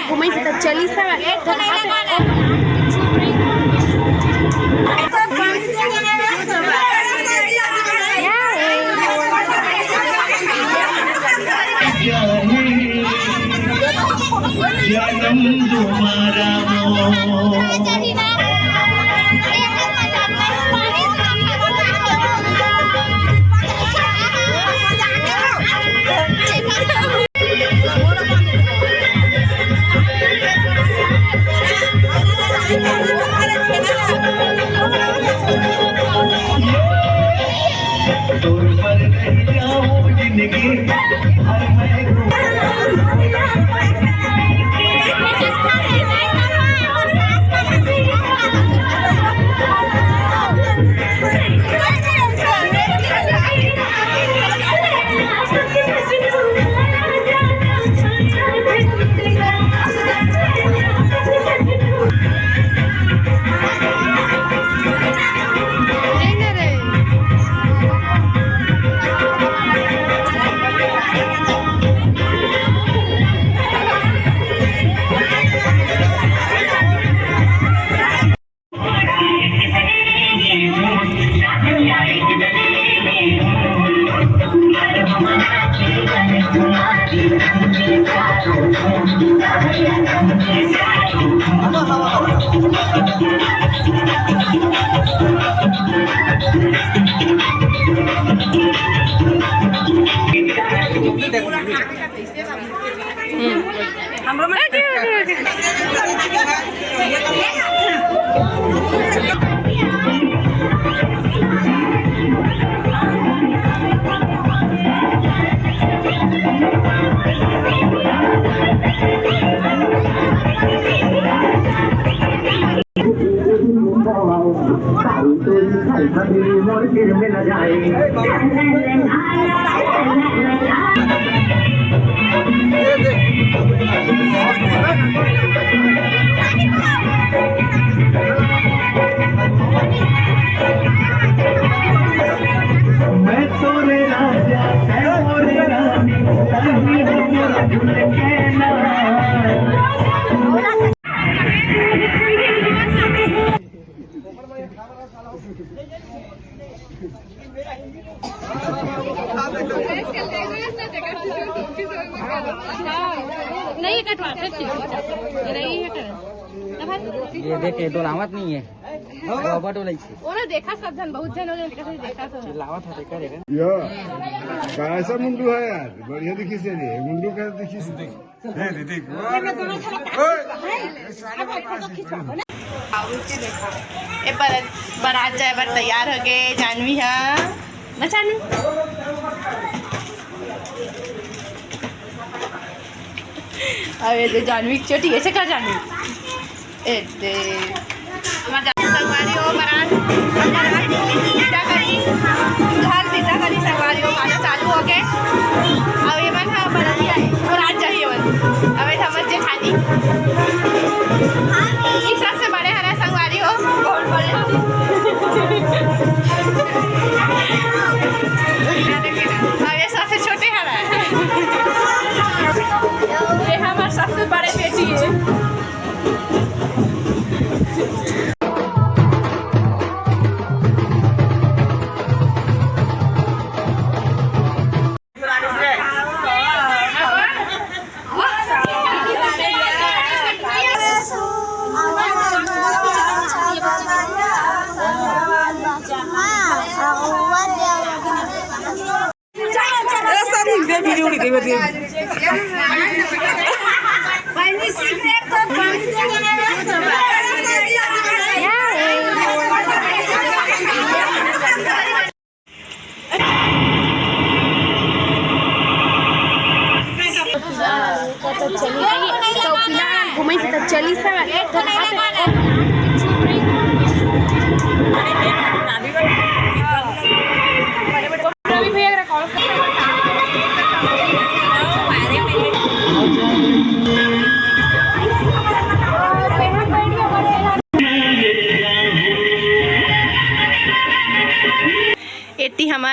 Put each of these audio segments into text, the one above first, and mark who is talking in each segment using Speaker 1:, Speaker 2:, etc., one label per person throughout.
Speaker 1: घूमे से तो चली सब नहीं कटवा ये देखे डोलावत नहीं है ओना देखा सब जन बहुत जन देखा तो चिल्लावत है करेगा यो कैसा मुंडू है यार बढ़िया दिखी से रे मुंडू का दिखी से देख है दीदी
Speaker 2: ए बारात जाए बार तैयार हो गए जानवी है ना जानवी अरे तो जानवी छोटी ऐसे कर जानवी ए दे संगवारी हो बारात पिता करी हाल पिता करी संगवारी हो गाना चालू हो गए अब ये मन है बराती आई और आज चाहिए मन अब समझ जे खानी एक सबसे बड़े हरा संगवारी हो बहुत बड़े अब ये सबसे छोटे हरा है ये हमारे सबसे बड़े बेटी है घूमे से तो चली सब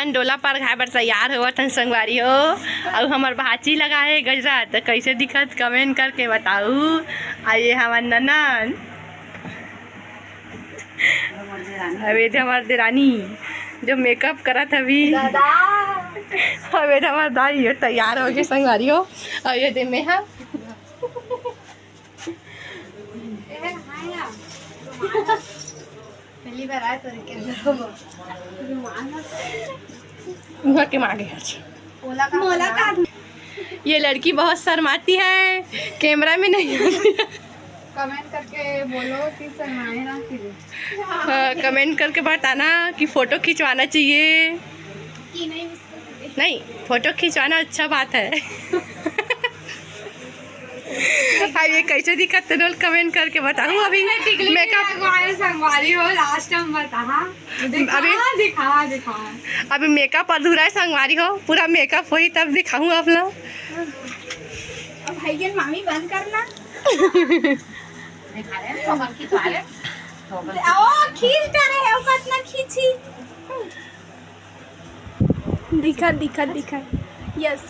Speaker 2: मन डोला पर घाय बर तैयार हुआ तन संगवारी हो। और हमार भाची लगा है गजरा तो कैसे दिखत कमेंट करके बताऊ। आइए हमार ननन अबे हमार देरानी जो मेकअप करत अभी अबे हमार दाई तैयार हो गए संगवारी हो। और ये दे में हम
Speaker 3: पहली बार आए तो
Speaker 2: के मांगे
Speaker 3: मोला का
Speaker 2: ये लड़की बहुत शर्माती है, कैमरा में नहीं आती है।
Speaker 3: कमेंट करके बोलो कि शर्माए ना फिर
Speaker 2: हाँ, कमेंट करके बताना कि फ़ोटो खिंचवाना चाहिए
Speaker 3: कि नहीं।
Speaker 2: नहीं, फ़ोटो खिंचवाना अच्छा बात है। अब ये कैसे दिक्कत रोल कमेंट करके बताऊँ। अभी मेकअप
Speaker 3: संगवारी हो लास्ट टाइम बता दिखा
Speaker 2: अभी मेकअप अधूरा है संगवारी हो, पूरा मेकअप होई तब दिखाऊँ आप लोग।
Speaker 3: भाई मामी बंद करना खींच करे कितना खींची दिखा यस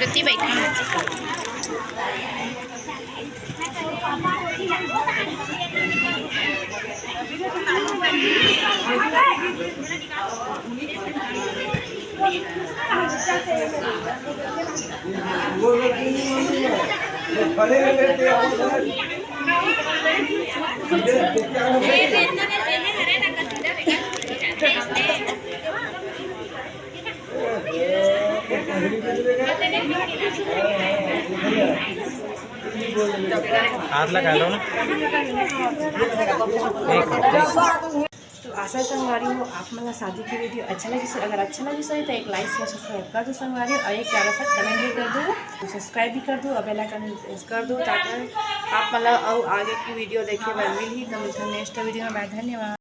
Speaker 2: गति बैठी
Speaker 1: हाथ लगा लो ना।
Speaker 2: तो आशा संगवारी हो आप मतलब शादी की वीडियो अच्छा लगी। अगर अच्छा लगी सही तो एक लाइक शेयर सब्सक्राइब कर दो संगवारी, और एक प्यारा सा कमेंट भी कर दो, सब्सक्राइब भी कर दो और बेल आइकन प्रेस कर दो ताकि आप मतलब और आगे की वीडियो देखिए मिल ही तो मिलते नेक्स्ट वीडियो में। धन्यवाद।